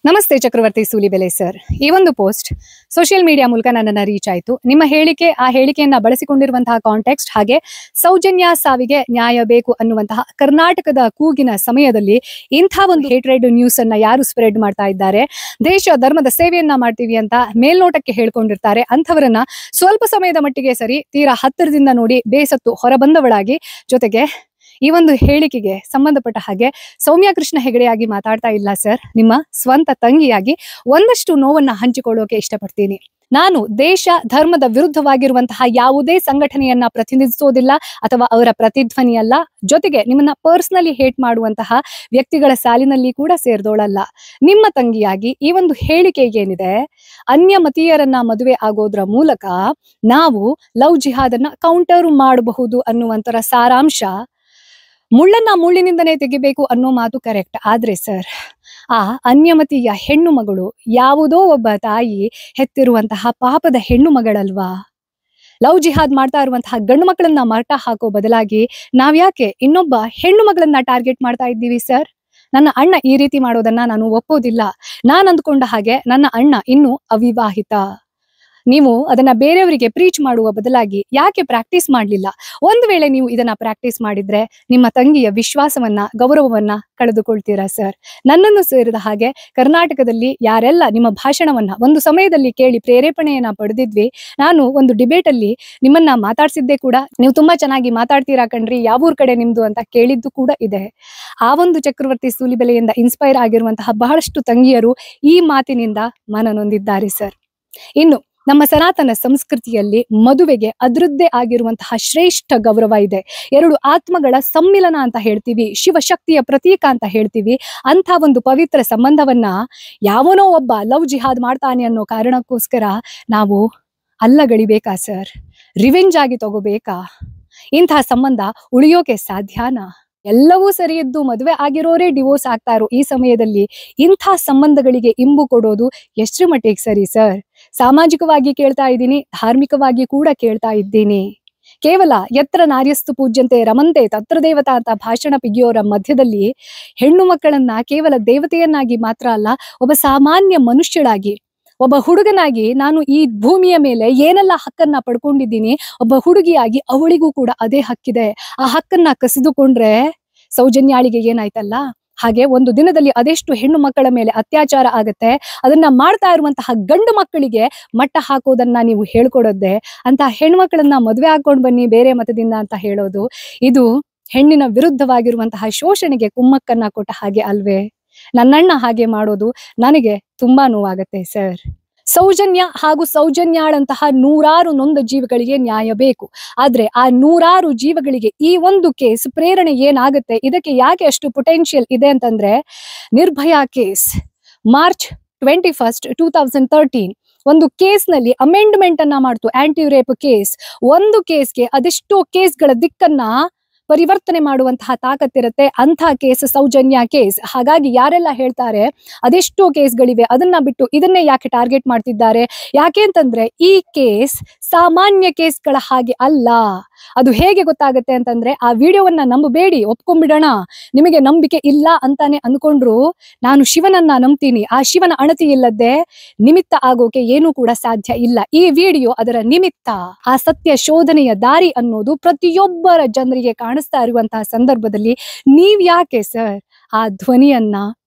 ನಮಸ್ತೆ ಚಕ್ರವರ್ತಿ ಸೂಲಿಬೆಲೆ ಸರ್. ಈ ಒಂದು ಪೋಸ್ಟ್ ಸೋಷಿಯಲ್ ಮೀಡಿಯಾ ಮೂಲಕ ನನ್ನನ್ನು ರೀಚ್ ಆಯಿತು. ನಿಮ್ಮ ಹೇಳಿಕೆ, ಆ ಹೇಳಿಕೆಯನ್ನ ಬಳಸಿಕೊಂಡಿರುವಂತಹ ಕಾಂಟೆಕ್ಸ್ಟ್, ಹಾಗೆ ಸೌಜನ್ಯ ಸಾವಿಗೆ ನ್ಯಾಯ ಬೇಕು ಅನ್ನುವಂತಹ ಕರ್ನಾಟಕದ ಕೂಗಿನ ಸಮಯದಲ್ಲಿ ಇಂಥ ಒಂದು ಹೇಟ್ರೆಡ್ ನ್ಯೂಸ್ ಅನ್ನ ಯಾರು ಸ್ಪ್ರೆಡ್ ಮಾಡ್ತಾ ಇದ್ದಾರೆ, ದೇಶ ಧರ್ಮದ ಸೇವೆಯನ್ನ ಮಾಡ್ತೀವಿ ಅಂತ ಮೇಲ್ನೋಟಕ್ಕೆ ಹೇಳ್ಕೊಂಡಿರ್ತಾರೆ, ಅಂಥವರನ್ನ ಸ್ವಲ್ಪ ಸಮಯದ ಮಟ್ಟಿಗೆ ಸರಿ ತೀರಾ ಹತ್ತಿರದಿಂದ ನೋಡಿ ಬೇಸತ್ತು ಹೊರಬಂದವಳಾಗಿ, ಜೊತೆಗೆ ಈ ಒಂದು ಹೇಳಿಕೆಗೆ ಸಂಬಂಧಪಟ್ಟ ಹಾಗೆ ಸೌಮ್ಯ ಕೃಷ್ಣ ಹೆಗಡೆಯಾಗಿ ಮಾತಾಡ್ತಾ ಇಲ್ಲ ಸರ್, ನಿಮ್ಮ ಸ್ವಂತ ತಂಗಿಯಾಗಿ ಒಂದಷ್ಟು ನೋವನ್ನ ಹಂಚಿಕೊಳ್ಳೋಕೆ ಇಷ್ಟಪಡ್ತೀನಿ. ನಾನು ದೇಶ ಧರ್ಮದ ವಿರುದ್ಧವಾಗಿರುವಂತಹ ಯಾವುದೇ ಸಂಘಟನೆಯನ್ನ ಪ್ರತಿನಿಧಿಸೋದಿಲ್ಲ ಅಥವಾ ಅವರ ಪ್ರತಿಧ್ವನಿಯಲ್ಲ. ಜೊತೆಗೆ ನಿಮ್ಮನ್ನ ಪರ್ಸನಲಿ ಹೇಟ್ ಮಾಡುವಂತಹ ವ್ಯಕ್ತಿಗಳ ಸಾಲಿನಲ್ಲಿ ಕೂಡ ಸೇರ್ದೋಳಲ್ಲ. ನಿಮ್ಮ ತಂಗಿಯಾಗಿ ಈ ಒಂದು ಹೇಳಿಕೆ ಏನಿದೆ, ಅನ್ಯಮತೀಯರನ್ನ ಮದುವೆ ಆಗೋದ್ರ ಮೂಲಕ ನಾವು ಲವ್ ಜಿಹಾದನ್ನ ಕೌಂಟರ್ ಮಾಡಬಹುದು ಅನ್ನುವಂತರ ಸಾರಾಂಶ, ಮುಳ್ಳನ್ನ ಮುಳ್ಳಿನಿಂದನೇ ತೆಗಿಬೇಕು ಅನ್ನೋ ಮಾತು ಕರೆಕ್ಟ್. ಆದ್ರೆ ಸರ್, ಆ ಅನ್ಯಮತೀಯ ಹೆಣ್ಣು ಮಗಳು ಯಾವುದೋ ಒಬ್ಬ ತಾಯಿ ಹೆತ್ತಿರುವಂತಹ ಪಾಪದ ಹೆಣ್ಣು ಮಗಳಲ್ವಾ? ಲವ್ ಜಿಹಾದ್ ಮಾಡ್ತಾ ಇರುವಂತಹ ಗಂಡು ಮಕ್ಕಳನ್ನ ಮರ್ಟ ಹಾಕೋ ಬದಲಾಗಿ ನಾವ್ಯಾಕೆ ಇನ್ನೊಬ್ಬ ಹೆಣ್ಣು ಮಗಳನ್ನ ಟಾರ್ಗೆಟ್ ಮಾಡ್ತಾ ಇದ್ದೀವಿ ಸರ್? ನನ್ನ ಅಣ್ಣ ಈ ರೀತಿ ಮಾಡೋದನ್ನ ನಾನು ಒಪ್ಪೋದಿಲ್ಲ. ನಾನು ಅಂದ್ಕೊಂಡ ಹಾಗೆ ನನ್ನ ಅಣ್ಣ ಇನ್ನೂ ಅವಿವಾಹಿತ. ನೀವು ಅದನ್ನ ಬೇರೆಯವರಿಗೆ ಪ್ರೀಚ್ ಮಾಡುವ ಬದಲಾಗಿ ಯಾಕೆ ಪ್ರಾಕ್ಟೀಸ್ ಮಾಡಲಿಲ್ಲ? ಒಂದು ವೇಳೆ ನೀವು ಇದನ್ನ ಪ್ರಾಕ್ಟೀಸ್ ಮಾಡಿದ್ರೆ ನಿಮ್ಮ ತಂಗಿಯ ವಿಶ್ವಾಸವನ್ನ, ಗೌರವವನ್ನ ಕಳೆದುಕೊಳ್ತೀರಾ ಸರ್? ನನ್ನನ್ನು ಸೇರಿದ ಹಾಗೆ ಕರ್ನಾಟಕದಲ್ಲಿ ಯಾರೆಲ್ಲ ನಿಮ್ಮ ಭಾಷಣವನ್ನ ಒಂದು ಸಮಯದಲ್ಲಿ ಕೇಳಿ ಪ್ರೇರೇಪಣೆಯನ್ನ ಪಡೆದಿದ್ವಿ, ನಾನು ಒಂದು ಡಿಬೇಟ್ ಅಲ್ಲಿ ನಿಮ್ಮನ್ನ ಮಾತಾಡ್ಸಿದ್ದೆ ಕೂಡ. ನೀವು ತುಂಬಾ ಚೆನ್ನಾಗಿ ಮಾತಾಡ್ತೀರಾ ಕಣ್ರಿ, ಯಾವೂರ್ ಕಡೆ ನಿಮ್ದು ಅಂತ ಕೇಳಿದ್ದು ಕೂಡ ಇದೆ. ಆ ಒಂದು ಚಕ್ರವರ್ತಿ ಸೂಲಿಬೆಲೆಯಿಂದ ಇನ್ಸ್ಪೈರ್ ಆಗಿರುವಂತಹ ಬಹಳಷ್ಟು ತಂಗಿಯರು ಈ ಮಾತಿನಿಂದ ಮನನೊಂದಿದ್ದಾರೆ ಸರ್. ಇನ್ನು ನಮ್ಮ ಸನಾತನ ಸಂಸ್ಕೃತಿಯಲ್ಲಿ ಮದುವೆಗೆ ಅದರದ್ದೇ ಆಗಿರುವಂತಹ ಶ್ರೇಷ್ಠ ಗೌರವ ಇದೆ. ಎರಡು ಆತ್ಮಗಳ ಸಮ್ಮಿಲನ ಅಂತ ಹೇಳ್ತೀವಿ, ಶಿವಶಕ್ತಿಯ ಪ್ರತೀಕ ಅಂತ ಹೇಳ್ತೀವಿ. ಅಂಥ ಒಂದು ಪವಿತ್ರ ಸಂಬಂಧವನ್ನ ಯಾವನೋ ಒಬ್ಬ ಲವ್ ಜಿಹಾದ್ ಮಾಡ್ತಾನೆ ಅನ್ನೋ ಕಾರಣಕ್ಕೋಸ್ಕರ ನಾವು ಅಲ್ಲಗಳಿಬೇಕಾ ಸರ್? ರಿವೆಂಜ್ ಆಗಿ ತಗೋಬೇಕಾ? ಇಂತಹ ಸಂಬಂಧ ಉಳಿಯೋಕೆ ಸಾಧ್ಯನಾ? ಎಲ್ಲವೂ ಸರಿ ಇದ್ದು ಮದುವೆ ಆಗಿರೋರೇ ಡಿವೋರ್ಸ್ ಆಗ್ತಾ ಇರೋ ಈ ಸಮಯದಲ್ಲಿ ಇಂಥ ಸಂಬಂಧಗಳಿಗೆ ಇಂಬು ಕೊಡೋದು ಎಷ್ಟರ ಮಟ್ಟಿಗೆ ಸರಿ ಸರ್? ಸಾಮಾಜಿಕವಾಗಿ ಕೇಳ್ತಾ ಇದ್ದೀನಿ, ಧಾರ್ಮಿಕವಾಗಿ ಕೂಡ ಕೇಳ್ತಾ ಇದ್ದೀನಿ. ಕೇವಲ ಯತ್ರ ನಾರ್ಯಸ್ತು ಪೂಜ್ಯಂತೆ ರಮಂತೆ ತತ್ರ ದೇವತಾ ಅಂತ ಭಾಷಣ ಪಿಗಿಯೋರ ಮಧ್ಯದಲ್ಲಿ ಹೆಣ್ಣು ಮಕ್ಕಳನ್ನ ಕೇವಲ ದೇವತೆಯನ್ನಾಗಿ ಮಾತ್ರ ಅಲ್ಲ, ಒಬ್ಬ ಸಾಮಾನ್ಯ ಮನುಷ್ಯಳಾಗಿ, ಒಬ್ಬ ಹುಡುಗನಾಗಿ ನಾನು ಈ ಭೂಮಿಯ ಮೇಲೆ ಏನೆಲ್ಲ ಹಕ್ಕನ್ನ ಪಡ್ಕೊಂಡಿದ್ದೀನಿ, ಒಬ್ಬ ಹುಡುಗಿಯಾಗಿ ಅವಳಿಗೂ ಕೂಡ ಅದೇ ಹಕ್ಕಿದೆ. ಆ ಹಕ್ಕನ್ನ ಕಸಿದುಕೊಂಡ್ರೆ ಸೌಜನ್ಯಾಳಿಗೆ ಏನಾಯ್ತಲ್ಲ, ಹಾಗೆ ಒಂದು ದಿನದಲ್ಲಿ ಅದೆಷ್ಟು ಹೆಣ್ಣು ಮಕ್ಕಳ ಮೇಲೆ ಅತ್ಯಾಚಾರ ಆಗತ್ತೆ. ಅದನ್ನ ಮಾಡ್ತಾ ಇರುವಂತಹ ಗಂಡು ಮಕ್ಕಳಿಗೆ ಮಟ್ಟ ಹಾಕೋದನ್ನ ನೀವು ಹೇಳ್ಕೊಡೋದೆ, ಅಂತ ಹೆಣ್ಮಕ್ಳನ್ನ ಮದುವೆ ಹಾಕೊಂಡ್ ಬನ್ನಿ ಬೇರೆ ಮತದಿಂದ ಅಂತ ಹೇಳೋದು, ಇದು ಹೆಣ್ಣಿನ ವಿರುದ್ಧವಾಗಿರುವಂತಹ ಶೋಷಣೆಗೆ ಕುಮ್ಮಕ್ಕನ್ನ ಕೊಟ್ಟ ಹಾಗೆ ಅಲ್ವೇ? ನನ್ನಣ್ಣ ಹಾಗೆ ಮಾಡೋದು ನನಗೆ ತುಂಬಾ ನೋವಾಗತ್ತೆ ಸರ್. ಸೌಜನ್ಯ ಹಾಗೂ ಸೌಜನ್ಯಾಳಂತಹ ನೂರಾರು ನೊಂದ ಜೀವಗಳಿಗೆ ನ್ಯಾಯ ಬೇಕು. ಆದ್ರೆ ಆ ನೂರಾರು ಜೀವಗಳಿಗೆ ಈ ಒಂದು ಕೇಸ್ ಪ್ರೇರಣೆ ಏನಾಗುತ್ತೆ, ಇದಕ್ಕೆ ಯಾಕೆ ಅಷ್ಟು ಪೊಟೆನ್ಶಿಯಲ್ ಇದೆ ಅಂತಂದ್ರೆ, ನಿರ್ಭಯಾ ಕೇಸ್ ಮಾರ್ಚ್ 21, 2013 ಒಂದು ಕೇಸ್ನಲ್ಲಿ ಅಮೆಂಡ್ಮೆಂಟ್ ಅನ್ನ ಮಾಡ್ತು. ಆಂಟಿ ರೇಪ್ ಕೇಸ್, ಒಂದು ಕೇಸ್ಗೆ ಅದೆಷ್ಟೋ ಕೇಸ್ಗಳ ದಿಕ್ಕನ್ನ ಪರಿವರ್ತನೆ ಮಾಡುವಂತಹ ತಾಕತ್ತಿರುತ್ತೆ. ಅಂಥ ಕೇಸ್ ಸೌಜನ್ಯ ಕೇಸ್. ಹಾಗಾಗಿ ಯಾರೆಲ್ಲ ಹೇಳ್ತಾರೆ ಅದೆಷ್ಟೋ ಕೇಸ್ಗಳಿವೆ, ಅದನ್ನ ಬಿಟ್ಟು ಇದನ್ನೇ ಯಾಕೆ ಟಾರ್ಗೆಟ್ ಮಾಡ್ತಿದ್ದಾರೆ? ಯಾಕೆ ಅಂತಂದ್ರೆ ಈ ಕೇಸ್ ಸಾಮಾನ್ಯ ಕೇಸ್ಗಳ ಹಾಗೆ ಅಲ್ಲ. ಅದು ಹೇಗೆ ಗೊತ್ತಾಗುತ್ತೆ ಅಂತಂದ್ರೆ, ಆ ವಿಡಿಯೋವನ್ನ ನಂಬಬೇಡಿ, ಒಪ್ಕೊಂಡ್ಬಿಡೋಣ, ನಿಮಗೆ ನಂಬಿಕೆ ಇಲ್ಲ ಅಂತಾನೆ ಅನ್ಕೊಂಡ್ರು ನಾನು ಶಿವನನ್ನ ನಂಬ್ತೀನಿ, ಆ ಶಿವನ ಅಣತಿ ಇಲ್ಲದೆ ನಿಮಿತ್ತ ಆಗೋಕೆ ಏನೂ ಕೂಡ ಸಾಧ್ಯ ಇಲ್ಲ. ಈ ವಿಡಿಯೋ ಅದರ ನಿಮಿತ್ತ. ಆ ಸತ್ಯ ಶೋಧನೆಯ ದಾರಿ ಅನ್ನೋದು ಪ್ರತಿಯೊಬ್ಬರ ಜನರಿಗೆ ಕಾಣಿಸ್ತಾ ಇರುವಂತಹ ಸಂದರ್ಭದಲ್ಲಿ ನೀವ್ ಯಾಕೆ ಸರ್ ಆ ಧ್ವನಿಯನ್ನ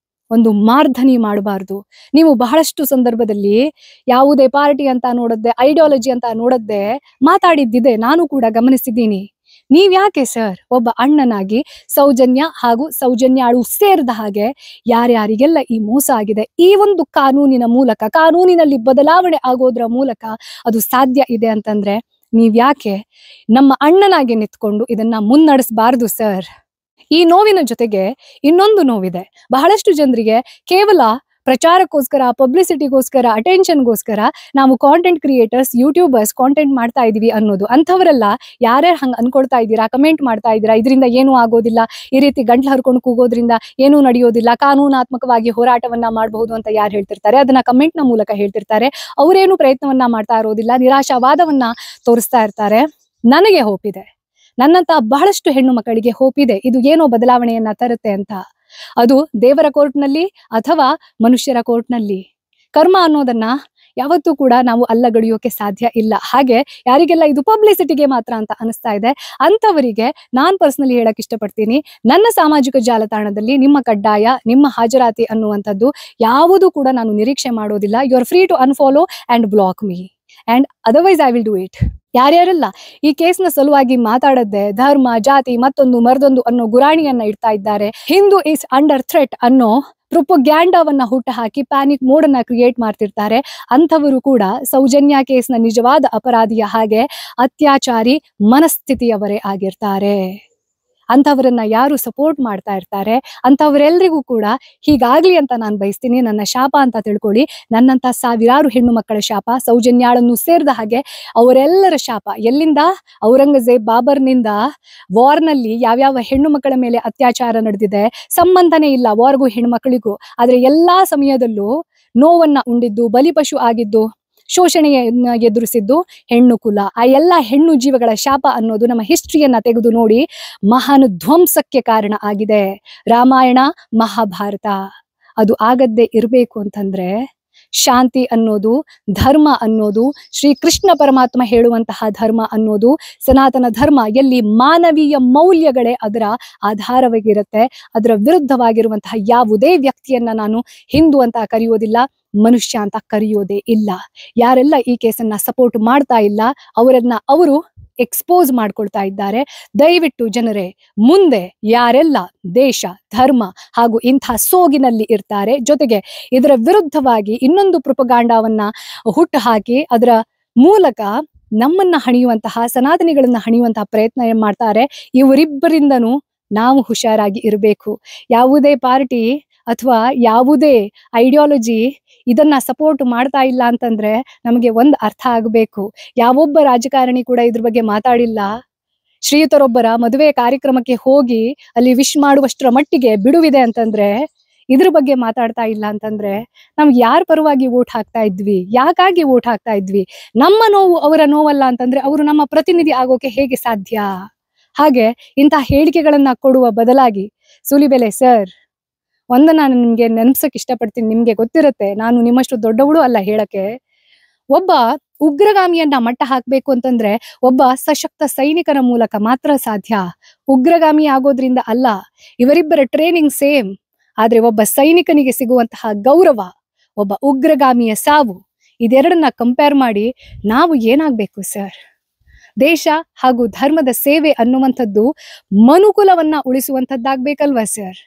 ಒಂದು ಮಾರ್ಧನಿ ಮಾಡಬಾರ್ದು? ನೀವು ಬಹಳಷ್ಟು ಸಂದರ್ಭದಲ್ಲಿ ಯಾವುದೇ ಪಾರ್ಟಿ ಅಂತ ನೋಡದ್ದೆ, ಐಡಿಯಾಲಜಿ ಅಂತ ನೋಡದ್ದೆ ಮಾತಾಡಿದ್ದಿದೆ, ನಾನು ಕೂಡ ಗಮನಿಸಿದ್ದೀನಿ. ನೀವ್ ಯಾಕೆ ಸರ್ ಒಬ್ಬ ಅಣ್ಣನಾಗಿ ಸೌಜನ್ಯ ಹಾಗೂ ಸೌಜನ್ಯಾಳು ಸೇರಿದ ಹಾಗೆ ಯಾರ್ಯಾರಿಗೆಲ್ಲ ಈ ಮೋಸ ಆಗಿದೆ, ಈ ಒಂದು ಕಾನೂನಿನ ಮೂಲಕ, ಕಾನೂನಿನಲ್ಲಿ ಬದಲಾವಣೆ ಆಗೋದ್ರ ಮೂಲಕ ಅದು ಸಾಧ್ಯ ಇದೆ ಅಂತಂದ್ರೆ ನೀವ್ ಯಾಕೆ ನಮ್ಮ ಅಣ್ಣನಾಗಿ ನಿಂತ್ಕೊಂಡು ಇದನ್ನ ಮುನ್ನಡೆಸಬಾರ್ದು ಸರ್? ಈ ನೋವಿನ ಜೊತೆಗೆ ಇನ್ನೊಂದು ನೋವಿದೆ. ಬಹಳಷ್ಟು ಜನರಿಗೆ ಕೇವಲ ಪ್ರಚಾರಕ್ಕೋಸ್ಕರ, ಪಬ್ಲಿಸಿಟಿಗೋಸ್ಕರ, ಅಟೆನ್ಷನ್ಗೋಸ್ಕರ ನಾವು ಕಾಂಟೆಂಟ್ ಕ್ರಿಯೇಟರ್ಸ್, ಯೂಟ್ಯೂಬರ್ಸ್ ಕಾಂಟೆಂಟ್ ಮಾಡ್ತಾ ಇದೀವಿ ಅನ್ನೋದು. ಅಂಥವರೆಲ್ಲ ಯಾರ್ಯಾರು ಹಂಗೆ ಅನ್ಕೊಳ್ತಾ ಇದ್ದೀರಾ, ಕಮೆಂಟ್ ಮಾಡ್ತಾ ಇದ್ದೀರಾ, ಇದರಿಂದ ಏನೂ ಆಗೋದಿಲ್ಲ, ಈ ರೀತಿ ಗಂಟ್ಲು ಹರ್ಕೊಂಡು ಕೂಗೋದ್ರಿಂದ ಏನೂ ನಡೆಯೋದಿಲ್ಲ, ಕಾನೂನಾತ್ಮಕವಾಗಿ ಹೋರಾಟವನ್ನ ಮಾಡಬಹುದು ಅಂತ ಯಾರು ಹೇಳ್ತಿರ್ತಾರೆ, ಅದನ್ನ ಕಮೆಂಟ್ನ ಮೂಲಕ ಹೇಳ್ತಿರ್ತಾರೆ. ಅವರೇನು ಪ್ರಯತ್ನವನ್ನ ಮಾಡ್ತಾ ಇರೋದಿಲ್ಲ, ನಿರಾಶಾವಾದವನ್ನ ತೋರಿಸ್ತಾ ಇರ್ತಾರೆ. ನನಗೆ ಹೋಪ್ ಇದೆ, ನನ್ನಂತ ಬಹಳಷ್ಟು ಹೆಣ್ಣು ಮಕ್ಕಳಿಗೆ ಹೋಪ್ ಇದೆ, ಇದು ಏನೋ ಬದಲಾವಣೆಯನ್ನ ತರುತ್ತೆ ಅಂತ. ಅದು ದೇವರ ಕೋರ್ಟ್ನಲ್ಲಿ ಅಥವಾ ಮನುಷ್ಯರ ಕೋರ್ಟ್ನಲ್ಲಿ. ಕರ್ಮ ಅನ್ನೋದನ್ನ ಯಾವತ್ತೂ ಕೂಡ ನಾವು ಅಲ್ಲಗಳೆಯೋಕೆ ಸಾಧ್ಯ ಇಲ್ಲ. ಹಾಗೆ ಯಾರಿಗೆಲ್ಲ ಇದು ಪಬ್ಲಿಸಿಟಿಗೆ ಮಾತ್ರ ಅಂತ ಅನಿಸ್ತಾ ಇದೆ ಅಂಥವರಿಗೆ ನಾನು ಪರ್ಸನಲಿ ಹೇಳಕ್ ಇಷ್ಟಪಡ್ತೀನಿ, ನನ್ನ ಸಾಮಾಜಿಕ ಜಾಲತಾಣದಲ್ಲಿ ನಿಮ್ಮ ಕಡ್ಡಾಯ, ನಿಮ್ಮ ಹಾಜರಾತಿ ಅನ್ನುವಂಥದ್ದು ಯಾವುದು ಕೂಡ ನಾನು ನಿರೀಕ್ಷೆ ಮಾಡೋದಿಲ್ಲ. You are free to unfollow and block me and otherwise I will do it. ಯಾರ್ಯಾರೆಲ್ಲ ಈ ಕೇಸ್ನ ಸಲುವಾಗಿ ಮಾತಾಡದೆ ಧರ್ಮ, ಜಾತಿ, ಮತ್ತೊಂದು ಮರದೊಂದು ಅನ್ನೋ ಗುರಾಣಿಯನ್ನ ಇಡ್ತಾ ಇದ್ದಾರೆ, ಹಿಂದೂ ಇಸ್ ಅಂಡರ್ ಥ್ರೆಟ್ ಅನ್ನೋ ಪ್ರೊಪಗ್ಯಾಂಡಾವನ್ನ ಹುಟ್ಟು ಹಾಕಿ ಪ್ಯಾನಿಕ್ ಮೋಡ್ ಅನ್ನ ಕ್ರಿಯೇಟ್ ಮಾಡ್ತಿರ್ತಾರೆ, ಅಂಥವರು ಕೂಡ ಸೌಜನ್ಯ ಕೇಸ್ನ ನಿಜವಾದ ಅಪರಾಧಿಯ ಹಾಗೆ ಅತ್ಯಾಚಾರಿ ಮನಸ್ಥಿತಿಯವರೇ ಆಗಿರ್ತಾರೆ. ಅಂಥವರನ್ನ ಯಾರು ಸಪೋರ್ಟ್ ಮಾಡ್ತಾ ಇರ್ತಾರೆ ಅಂಥವರೆಲ್ಲರಿಗೂ ಕೂಡ ಹೀಗಾಗ್ಲಿ ಅಂತ ನಾನು ಬಯಸ್ತೀನಿ. ನನ್ನ ಶಾಪ ಅಂತ ತಿಳ್ಕೊಳ್ಳಿ. ನನ್ನಂತ ಸಾವಿರಾರು ಹೆಣ್ಣು ಮಕ್ಕಳ ಶಾಪ, ಸೌಜನ್ಯಾಳನ್ನು ಸೇರಿದ ಹಾಗೆ ಅವರೆಲ್ಲರ ಶಾಪ. ಎಲ್ಲಿಂದ? ಔರಂಗಜೇಬ್ ಬಾಬರ್ನಿಂದ ವಾರ್ನಲ್ಲಿ ಯಾವ್ಯಾವ ಹೆಣ್ಣು ಮಕ್ಕಳ ಮೇಲೆ ಅತ್ಯಾಚಾರ ನಡೆದಿದೆ, ಸಂಬಂಧನೇ ಇಲ್ಲ ವಾರ್ಗೂ ಹೆಣ್ಣು ಮಕ್ಕಳಿಗೂ. ಆದ್ರೆ ಎಲ್ಲಾ ಸಮಯದಲ್ಲೂ ನೋವನ್ನ ಉಂಡಿದ್ದು, ಬಲಿಪಶು ಆಗಿದ್ದು, ಶೋಷಣೆಯನ್ನ ಎದುರಿಸಿದ್ದು ಹೆಣ್ಣು ಕುಲ. ಆ ಎಲ್ಲ ಹೆಣ್ಣು ಜೀವಗಳ ಶಾಪ ಅನ್ನೋದು ನಮ್ಮ ಹಿಸ್ಟ್ರಿಯನ್ನ ತೆಗೆದು ನೋಡಿ ಮಹಾನ್ ಧ್ವಂಸಕ್ಕೆ ಕಾರಣ ಆಗಿದೆ. ರಾಮಾಯಣ, ಮಹಾಭಾರತ ಅದು ಆಗದ್ದೇ ಇರಬೇಕು ಅಂತಂದ್ರೆ ಶಾಂತಿ ಅನ್ನೋದು, ಧರ್ಮ ಅನ್ನೋದು, ಶ್ರೀ ಕೃಷ್ಣ ಪರಮಾತ್ಮ ಹೇಳುವಂತಹ ಧರ್ಮ ಅನ್ನೋದು, ಸನಾತನ ಧರ್ಮ ಎಲ್ಲಿ ಮಾನವೀಯ ಮೌಲ್ಯಗಳೇ ಅದರ ಆಧಾರವಾಗಿರುತ್ತೆ. ಅದರ ವಿರುದ್ಧವಾಗಿರುವಂತಹ ಯಾವುದೇ ವ್ಯಕ್ತಿಯನ್ನ ನಾನು ಹಿಂದೂ ಅಂತ ಕರೆಯೋದಿಲ್ಲ, ಮನುಷ್ಯ ಅಂತ ಕರೆಯೋದೇ ಇಲ್ಲ. ಯಾರೆಲ್ಲ ಈ ಕೇಸನ್ನ ಸಪೋರ್ಟ್ ಮಾಡ್ತಾ ಇಲ್ಲ ಅವರನ್ನ ಅವರು ಎಕ್ಸ್ಪೋಸ್ ಮಾಡ್ಕೊಳ್ತಾ ಇದ್ದಾರೆ. ದಯವಿಟ್ಟು ಜನರೇ, ಮುಂದೆ ಯಾರೆಲ್ಲ ದೇಶ, ಧರ್ಮ ಹಾಗೂ ಇಂಥ ಸೋಗಿನಲ್ಲಿ ಇರ್ತಾರೆ, ಜೊತೆಗೆ ಇದರ ವಿರುದ್ಧವಾಗಿ ಇನ್ನೊಂದು ಪ್ರೊಪಗಾಂಡಾವನ್ನ ಹುಟ್ಟು ಹಾಕಿ ಅದರ ಮೂಲಕ ನಮ್ಮನ್ನ ಹಣಿಯುವಂತಹ, ಸನಾತನಿಗಳನ್ನ ಹಣಿಯುವಂತಹ ಪ್ರಯತ್ನ ಏನ್ ಮಾಡ್ತಾರೆ, ಇವರಿಬ್ಬರಿಂದನೂ ನಾವು ಹುಷಾರಾಗಿ ಇರಬೇಕು. ಯಾವುದೇ ಪಾರ್ಟಿ ಅಥವಾ ಯಾವುದೇ ಐಡಿಯಾಲಜಿ ಇದನ್ನ ಸಪೋರ್ಟ್ ಮಾಡ್ತಾ ಇಲ್ಲ ಅಂತಂದ್ರೆ ನಮಗೆ ಒಂದು ಅರ್ಥ ಆಗಬೇಕು. ಯಾವೊಬ್ಬ ರಾಜಕಾರಣಿ ಕೂಡ ಇದ್ರ ಬಗ್ಗೆ ಮಾತಾಡಿಲ್ಲ. ಶ್ರೀಯುತರೊಬ್ಬರ ಮದುವೆ ಕಾರ್ಯಕ್ರಮಕ್ಕೆ ಹೋಗಿ ಅಲ್ಲಿ ವಿಶ್ ಮಾಡುವಷ್ಟರ ಮಟ್ಟಿಗೆ ಬಿಡುವಿದೆ ಅಂತಂದ್ರೆ, ಇದ್ರ ಬಗ್ಗೆ ಮಾತಾಡ್ತಾ ಇಲ್ಲ ಅಂತಂದ್ರೆ ನಮ್ಗೆ ಯಾರ ಪರವಾಗಿ ವೋಟ್ ಹಾಕ್ತಾ ಇದ್ವಿ, ಯಾಕಾಗಿ ವೋಟ್ ಹಾಕ್ತಾ ಇದ್ವಿ? ನಮ್ಮ ನೋವು ಅವರ ನೋವಲ್ಲ ಅಂತಂದ್ರೆ ಅವರು ನಮ್ಮ ಪ್ರತಿನಿಧಿ ಆಗೋಕೆ ಹೇಗೆ ಸಾಧ್ಯ? ಹಾಗೆ ಇಂತಹ ಹೇಳಿಕೆಗಳನ್ನ ಕೊಡುವ ಬದಲಾಗಿ ಸೂಲಿಬೆಲೆ ಸರ್, ನಾನು ನಿಮ್ಗೆ ನೆನಪಿಸಕ್ ಇಷ್ಟಪಡ್ತೀನಿ. ನಿಮ್ಗೆ ಗೊತ್ತಿರುತ್ತೆ, ನಾನು ನಿಮ್ಮಷ್ಟು ದೊಡ್ಡವಳು ಅಲ್ಲ ಹೇಳಕ್ಕೆ. ಒಬ್ಬ ಉಗ್ರಗಾಮಿಯನ್ನ ಮಟ್ಟ ಹಾಕ್ಬೇಕು ಅಂತಂದ್ರೆ ಒಬ್ಬ ಸಶಕ್ತ ಸೈನಿಕನ ಮೂಲಕ ಮಾತ್ರ ಸಾಧ್ಯ. ಉಗ್ರಗಾಮಿ ಆಗೋದ್ರಿಂದ ಅಲ್ಲ. ಇವರಿಬ್ಬರ ಟ್ರೈನಿಂಗ್ ಸೇಮ್, ಆದ್ರೆ ಒಬ್ಬ ಸೈನಿಕನಿಗೆ ಸಿಗುವಂತಹ ಗೌರವ, ಒಬ್ಬ ಉಗ್ರಗಾಮಿಯ ಸಾವು, ಇದೆರಡನ್ನ ಕಂಪೇರ್ ಮಾಡಿ ನಾವು ಏನಾಗ್ಬೇಕು ಸರ್? ದೇಶ ಹಾಗೂ ಧರ್ಮದ ಸೇವೆ ಅನ್ನುವಂಥದ್ದು ಮನುಕುಲವನ್ನ ಉಳಿಸುವಂಥದ್ದಾಗ್ಬೇಕಲ್ವಾ ಸರ್?